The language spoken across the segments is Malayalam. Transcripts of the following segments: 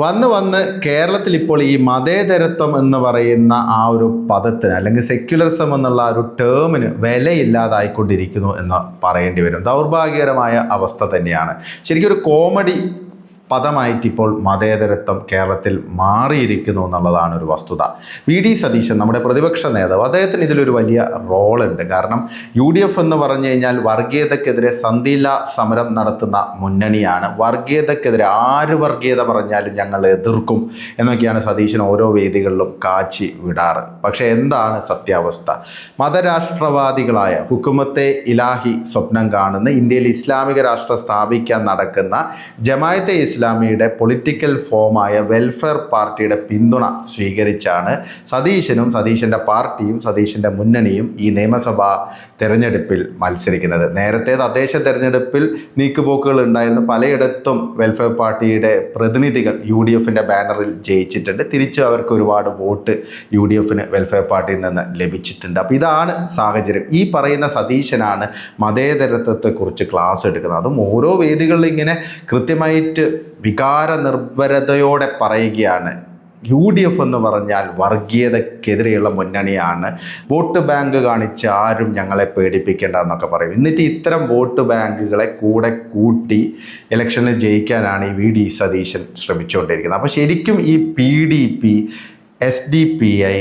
വന്ന് കേരളത്തിൽ ഇപ്പോൾ ഈ മതേതരത്വം എന്ന് പറയുന്ന ആ ഒരു പദത്തിന് അല്ലെങ്കിൽ സെക്യുലറിസം എന്നുള്ള ആ ഒരു ടേമിന് വിലയില്ലാതായിക്കൊണ്ടിരിക്കുന്നു എന്ന് പറയേണ്ടി വരും. ദൗർഭാഗ്യകരമായ അവസ്ഥ തന്നെയാണ്. ശരിക്കും ഒരു കോമഡി പദമായിട്ട് ഇപ്പോൾ മതേതരത്വം കേരളത്തിൽ മാറിയിരിക്കുന്നു എന്നുള്ളതാണ് ഒരു വസ്തുത. വി.ഡി. സതീശൻ, നമ്മുടെ പ്രതിപക്ഷ നേതാവ്, അദ്ദേഹത്തിന് ഇതിലൊരു വലിയ റോളുണ്ട്. കാരണം UDF എന്ന് പറഞ്ഞു കഴിഞ്ഞാൽ വർഗീയതക്കെതിരെ സന്ധിയില്ലാ സമരം നടത്തുന്ന മുന്നണിയാണ്. വർഗീയതക്കെതിരെ ആര് വർഗീയത പറഞ്ഞാലും ഞങ്ങൾ എതിർക്കും എന്നൊക്കെയാണ് സതീശൻ ഓരോ വേദികളിലും കാച്ചി വിടാറ്. പക്ഷേ എന്താണ് സത്യാവസ്ഥ? മതരാഷ്ട്രവാദികളായ ഹുക്കുമത്തെ ഇലാഹി സ്വപ്നം കാണുന്ന ഇന്ത്യയിൽ ഇസ്ലാമിക രാഷ്ട്രം സ്ഥാപിക്കാൻ നടക്കുന്ന ജമായത്തെ ഇസ്ലാമിയുടെ പൊളിറ്റിക്കൽ ഫോമായ വെൽഫെയർ പാർട്ടിയുടെ പിന്തുണ സ്വീകരിച്ചാണ് സതീശനും സതീശൻ്റെ പാർട്ടിയും സതീശൻ്റെ മുന്നണിയും ഈ നിയമസഭാ തെരഞ്ഞെടുപ്പിൽ മത്സരിക്കുന്നത്. നേരത്തെ തദ്ദേശ തെരഞ്ഞെടുപ്പിൽ നീക്കുപോക്കുകൾ ഉണ്ടായിരുന്നു. പലയിടത്തും വെൽഫെയർ പാർട്ടിയുടെ പ്രതിനിധികൾ UDFൻ്റെ ബാനറിൽ ജയിച്ചിട്ടുണ്ട്. തിരിച്ച് അവർക്ക് ഒരുപാട് വോട്ട് UDFന് വെൽഫെയർ പാർട്ടിയിൽ നിന്ന് ലഭിച്ചിട്ടുണ്ട്. അപ്പോൾ ഇതാണ് സാഹചര്യം. ഈ പറയുന്ന സതീശനാണ് മതേതരത്വത്തെക്കുറിച്ച് ക്ലാസ് എടുക്കുന്നത്. അതും ഓരോ വേദികളിലും ഇങ്ങനെ കൃത്യമായിട്ട് വികാര നിർഭരതയോടെ പറയുകയാണ്. UDF എന്ന് പറഞ്ഞാൽ വർഗീയതക്കെതിരെയുള്ള മുന്നണിയാണ്. വോട്ട് ബാങ്ക് കാണിച്ച് ആരും ഞങ്ങളെ പേടിപ്പിക്കേണ്ട എന്നൊക്കെ പറയും. എന്നിട്ട് ഇത്തരം വോട്ട് ബാങ്കുകളെ കൂടെ കൂട്ടി ഇലക്ഷനിൽ ജയിക്കാനാണ് ഈ വി.ഡി. സതീശൻ ശ്രമിച്ചുകൊണ്ടിരിക്കുന്നത്. അപ്പോൾ ശരിക്കും ഈ PDP, SDPI,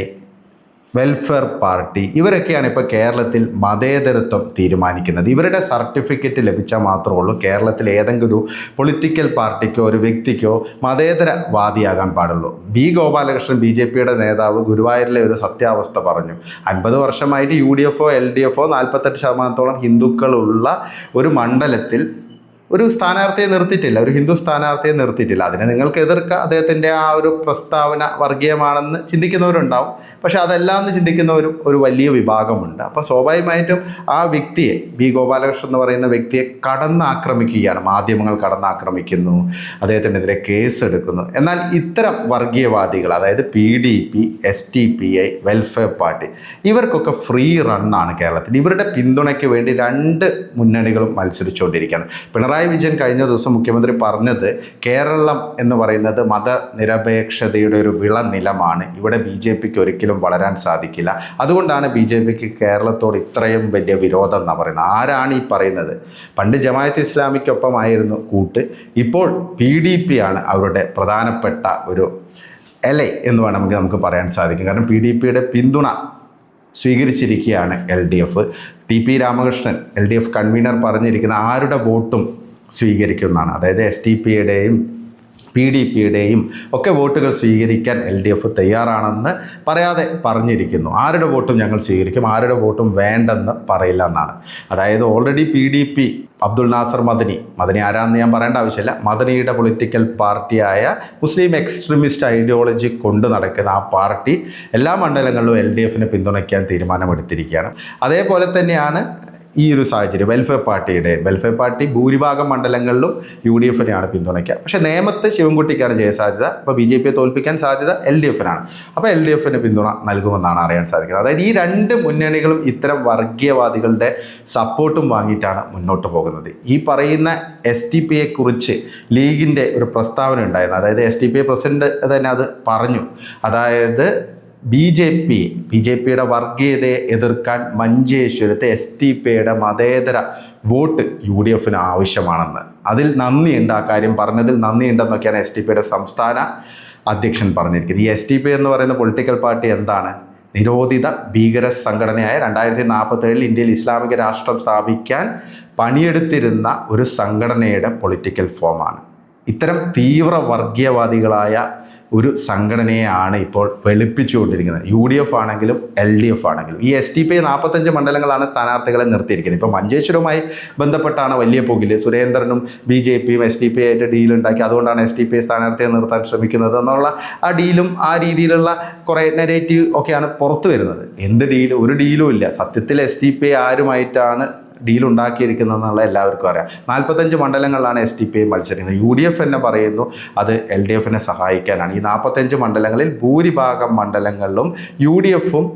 വെൽഫെയർ പാർട്ടി ഇവരൊക്കെയാണ് ഇപ്പോൾ കേരളത്തിൽ മതേതരത്വം തീരുമാനിക്കുന്നത്. ഇവരുടെ സർട്ടിഫിക്കറ്റ് ലഭിച്ചാൽ മാത്രമേ ഉള്ളൂ കേരളത്തിൽ ഏതെങ്കിലും ഒരു പൊളിറ്റിക്കൽ പാർട്ടിക്കോ ഒരു വ്യക്തിക്കോ മതേതരവാദിയാകാൻ പാടുള്ളൂ. ഗോപാലകൃഷ്ണൻ BJPയുടെ നേതാവ് ഗുരുവായൂരിലെ ഒരു സത്യാവസ്ഥ പറഞ്ഞു. 50 വർഷമായിട്ട് UDF, LDF 48% ഹിന്ദുക്കളുള്ള ഒരു മണ്ഡലത്തിൽ ഒരു സ്ഥാനാർത്ഥിയെ നിർത്തിയിട്ടില്ല, ഒരു ഹിന്ദു സ്ഥാനാർത്ഥിയെ നിർത്തിയിട്ടില്ല. അതിനെ നിങ്ങൾക്ക് എതിർക്കുക. അദ്ദേഹത്തിൻ്റെ ആ ഒരു പ്രസ്താവന വർഗീയമാണെന്ന് ചിന്തിക്കുന്നവരുണ്ടാവും. പക്ഷേ അതെല്ലാം ചിന്തിക്കുന്നവരും ഒരു വലിയ വിഭാഗമുണ്ട്. അപ്പോൾ സ്വാഭാവികമായിട്ടും ആ വ്യക്തിയെ ഗോപാലകൃഷ്ണൻ എന്ന് പറയുന്ന വ്യക്തിയെ കടന്നാക്രമിക്കുകയാണ്. മാധ്യമങ്ങൾ കടന്നാക്രമിക്കുന്നു, അദ്ദേഹത്തിനെതിരെ കേസെടുക്കുന്നു. എന്നാൽ ഇത്തരം വർഗീയവാദികൾ, അതായത് PDP, SDPI, വെൽഫെയർ പാർട്ടി, ഇവർക്കൊക്കെ ഫ്രീ റണ്ണാണ് കേരളത്തിൽ. ഇവരുടെ പിന്തുണയ്ക്ക് വേണ്ടി 2 മുന്നണികളും മത്സരിച്ചുകൊണ്ടിരിക്കുകയാണ്. പിണറായി വിജയൻ കഴിഞ്ഞ ദിവസം മുഖ്യമന്ത്രി പറഞ്ഞത് കേരളം എന്ന് പറയുന്നത് മതനിരപേക്ഷതയുടെ ഒരു വിളനിലമാണ്. ഇവിടെ BJPക്ക് ഒരിക്കലും വളരാൻ സാധിക്കില്ല. അതുകൊണ്ടാണ് BJPക്ക് കേരളത്തോട് ഇത്രയും വലിയ വിരോധം എന്നാണ് പറയുന്നത്. ആരാണ് ഈ പറയുന്നത്? പണ്ട് ജമായത്ത് ഇസ്ലാമിക്കൊപ്പമായിരുന്നു കൂട്ട്, ഇപ്പോൾ PDP ആണ് അവരുടെ പ്രധാനപ്പെട്ട ഒരു എന്ന് വേണമെങ്കിൽ നമുക്ക് പറയാൻ സാധിക്കും. കാരണം PDPയുടെ പിന്തുണ സ്വീകരിച്ചിരിക്കുകയാണ് LDF. TP Ramakrishnan LDF convener പറഞ്ഞിരിക്കുന്ന ആരുടെ വോട്ടും സ്വീകരിക്കുന്നതാണ്. അതായത് SDPയുടെയും PDPയുടെയും ഒക്കെ വോട്ടുകൾ സ്വീകരിക്കാൻ LDF തയ്യാറാണെന്ന് പറയാതെ പറഞ്ഞിരിക്കുന്നു. ആരുടെ വോട്ടും ഞങ്ങൾ സ്വീകരിക്കും, ആരുടെ വോട്ടും വേണ്ടെന്ന് പറയില്ല എന്നാണ്. അതായത് ഓൾറെഡി PDP അബ്ദുൾ നാസർ മദനി ആരാണെന്ന് ഞാൻ പറയേണ്ട ആവശ്യമില്ല. മദനിയുടെ പൊളിറ്റിക്കൽ പാർട്ടിയായ മുസ്ലിം എക്സ്ട്രീമിസ്റ്റ് ഐഡിയോളജി കൊണ്ട് നടക്കുന്ന ആ പാർട്ടി എല്ലാ മണ്ഡലങ്ങളിലും LDFന് പിന്തുണയ്ക്കാൻ തീരുമാനമെടുത്തിരിക്കുകയാണ്. അതേപോലെ തന്നെയാണ് ഈ ഒരു സാഹചര്യം വെൽഫെയർ പാർട്ടി ഭൂരിഭാഗം മണ്ഡലങ്ങളിലും UDFനെയാണ് പിന്തുണയ്ക്കുക. പക്ഷേ നേമത്ത് ശിവൻകുട്ടിക്കാണ് ജയസാധ്യത. അപ്പോൾ BJPയെ തോൽപ്പിക്കാൻ സാധ്യത LDFനാണ്. അപ്പോൾ LDFന് പിന്തുണ നൽകുമെന്നാണ് അറിയാൻ സാധിക്കുന്നത്. അതായത് ഈ 2 മുന്നണികളും ഇത്തരം വർഗീയവാദികളുടെ സപ്പോർട്ടും വാങ്ങിയിട്ടാണ് മുന്നോട്ട് പോകുന്നത്. ഈ പറയുന്ന SDPയെക്കുറിച്ച് ലീഗിൻ്റെ ഒരു പ്രസ്താവന ഉണ്ടായിരുന്നു. അതായത് SDPI പ്രസിഡന്റ് തന്നെ അത് പറഞ്ഞു. അതായത് BJPയുടെ വർഗീയതയെ എതിർക്കാൻ മഞ്ചേശ്വരത്തെ SDPയുടെ മതേതര വോട്ട് UDFന് ആവശ്യമാണെന്ന്, അതിൽ നന്ദിയുണ്ട്, ആ കാര്യം പറഞ്ഞതിൽ നന്ദിയുണ്ടെന്നൊക്കെയാണ് SDPയുടെ സംസ്ഥാന അധ്യക്ഷൻ പറഞ്ഞിരിക്കുന്നത്. ഈ SDPI എന്ന് പറയുന്ന പൊളിറ്റിക്കൽ പാർട്ടി എന്താണ്? നിരോധിത ഭീകര സംഘടനയായ 2047 ഇന്ത്യയിൽ ഇസ്ലാമിക രാഷ്ട്രം സ്ഥാപിക്കാൻ പണിയെടുത്തിരുന്ന ഒരു സംഘടനയുടെ പൊളിറ്റിക്കൽ ഫോമാണ്. ഇത്തരം തീവ്ര വർഗീയവാദികളായ ഒരു സംഘടനയാണ് ഇപ്പോൾ വെളുപ്പിച്ചുകൊണ്ടിരിക്കുന്നത്. UDF ആണെങ്കിലും LDF ആണെങ്കിലും. ഈ SDPI 45 മണ്ഡലങ്ങളാണ് സ്ഥാനാർത്ഥികളെ നിർത്തിയിരിക്കുന്നത്. ഇപ്പോൾ മഞ്ചേശ്വരവുമായി ബന്ധപ്പെട്ടാണ് വലിയ പുകിൽ. സുരേന്ദ്രനും BJPയും SDPI ആയിട്ട് ഡീലുണ്ടാക്കി, അതുകൊണ്ടാണ് SDPI സ്ഥാനാർത്ഥിയെ നിർത്താൻ ശ്രമിക്കുന്നത് എന്നുള്ള ആ ഡീലും ആ രീതിയിലുള്ള കുറേ നെഗറ്റീവ് ഒക്കെയാണ് പുറത്തു വരുന്നത്. എന്ത് ഡീല്? ഒരു ഡീലും ഇല്ല. സത്യത്തിൽ SDPI ആരുമായിട്ടാണ് ഡീലുണ്ടാക്കിയിരിക്കുന്നതെന്നുള്ള എല്ലാവർക്കും അറിയാം. 45 മണ്ഡലങ്ങളിലാണ് SDPI മത്സരിക്കുന്നത്. UDF തന്നെ പറയുന്നു അത് LDFനെ സഹായിക്കാനാണ്. ഈ 45 മണ്ഡലങ്ങളിൽ ഭൂരിഭാഗം മണ്ഡലങ്ങളിലും UDFും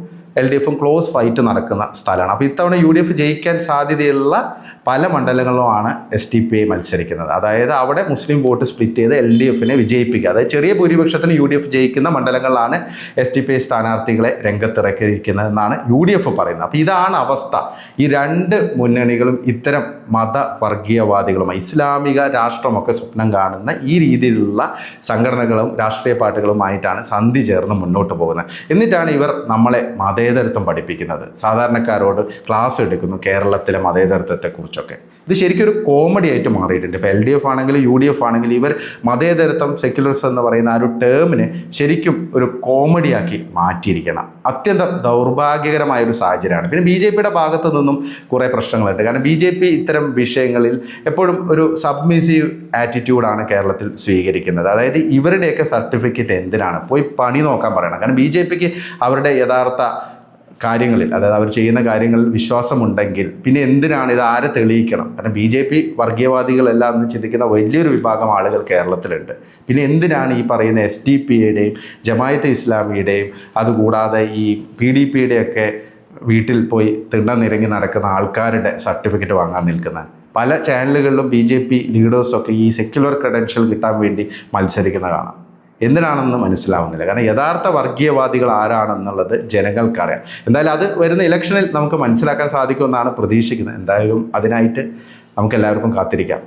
LDFും ക്ലോസ് ഫൈറ്റ് നടക്കുന്ന സ്ഥലമാണ്. അപ്പോൾ ഇത്തവണ UDF ജയിക്കാൻ സാധ്യതയുള്ള പല മണ്ഡലങ്ങളുമാണ് SDPI മത്സരിക്കുന്നത്. അതായത് അവിടെ മുസ്ലിം വോട്ട് സ്പ്ലിറ്റ് ചെയ്ത് LDFനെ വിജയിപ്പിക്കുക. അതായത് ചെറിയ ഭൂരിപക്ഷത്തിന് UDF ജയിക്കുന്ന മണ്ഡലങ്ങളിലാണ് SDPI സ്ഥാനാർത്ഥികളെ രംഗത്തിറക്കിയിരിക്കുന്നതെന്നാണ് UDF പറയുന്നത്. അപ്പോൾ ഇതാണ് അവസ്ഥ. ഈ രണ്ട് മുന്നണികളും ഇത്തരം മതവർഗീയവാദികളുമായി ഇസ്ലാമിക രാഷ്ട്രമൊക്കെ സ്വപ്നം കാണുന്ന ഈ രീതിയിലുള്ള സംഘടനകളും രാഷ്ട്രീയ പാർട്ടികളുമായിട്ടാണ് സന്ധി ചേർന്ന് മുന്നോട്ട് പോകുന്നത്. എന്നിട്ടാണ് ഇവർ നമ്മളെ മതേതരത്വം പഠിപ്പിക്കുന്നത്, സാധാരണക്കാരോട് ക്ലാസ് എടുക്കുന്നു കേരളത്തിലെ മതേതരത്വത്തെക്കുറിച്ചൊക്കെ. ഇത് ശരിക്കും ഒരു കോമഡി ആയിട്ട് മാറിയിട്ടുണ്ട്. ഇപ്പോൾ LDF ആണെങ്കിലും UDF ആണെങ്കിലും ഇവർ മതേതരത്വം, സെക്യുലറിസം എന്ന് പറയുന്ന ആ ഒരു ടേമിന് ശരിക്കും ഒരു കോമഡിയാക്കി മാറ്റിയിരിക്കണം. അത്യന്തം ദൗർഭാഗ്യകരമായൊരു സാഹചര്യമാണ്. പിന്നെ BJPയുടെ ഭാഗത്തു നിന്നും കുറേ പ്രശ്നങ്ങളുണ്ട്. കാരണം BJP ഇത്തരം വിഷയങ്ങളിൽ എപ്പോഴും ഒരു സബ്മിസീവ് ആറ്റിറ്റ്യൂഡാണ് കേരളത്തിൽ സ്വീകരിക്കുന്നത്. അതായത് ഇവരുടെയൊക്കെ സർട്ടിഫിക്കറ്റ് എന്തിനാണ്, പോയി പണി നോക്കാൻ പറയണം. കാരണം BJPക്ക് അവരുടെ യഥാർത്ഥ കാര്യങ്ങളിൽ, അതായത് അവർ ചെയ്യുന്ന കാര്യങ്ങളിൽ വിശ്വാസമുണ്ടെങ്കിൽ പിന്നെ എന്തിനാണ് ഇത്, ആരെ തെളിയിക്കണം? കാരണം BJP വർഗീയവാദികളെല്ലാം എന്ന് ചിന്തിക്കുന്ന വലിയൊരു വിഭാഗം ആളുകൾ കേരളത്തിലുണ്ട്. പിന്നെ എന്തിനാണ് ഈ പറയുന്ന SDPയുടെയും ജമായത്തെ ഇസ്ലാമിയുടെയും അതുകൂടാതെ ഈ PDPയുടെയൊക്കെ വീട്ടിൽ പോയി തിണ്ണനിരങ്ങി നടക്കുന്ന ആൾക്കാരുടെ സർട്ടിഫിക്കറ്റ് വാങ്ങാൻ നിൽക്കുന്നത്? പല ചാനലുകളിലും BJP ലീഡേഴ്സൊക്കെ ഈ സെക്യുലർ ക്രെഡൻഷ്യൽ കിട്ടാൻ വേണ്ടി മത്സരിക്കുന്ന കാണാം. എന്തിനാണെന്ന് മനസ്സിലാവുന്നില്ല. കാരണം യഥാർത്ഥ വർഗീയവാദികൾ ആരാണെന്നുള്ളത് ജനങ്ങൾക്കറിയാം. എന്തായാലും അത് വരുന്ന ഇലക്ഷനിൽ നമുക്ക് മനസ്സിലാക്കാൻ സാധിക്കുമെന്നാണ് പ്രതീക്ഷിക്കുന്നത്. എന്തായാലും അതിനായിട്ട് നമുക്കെല്ലാവർക്കും കാത്തിരിക്കാം.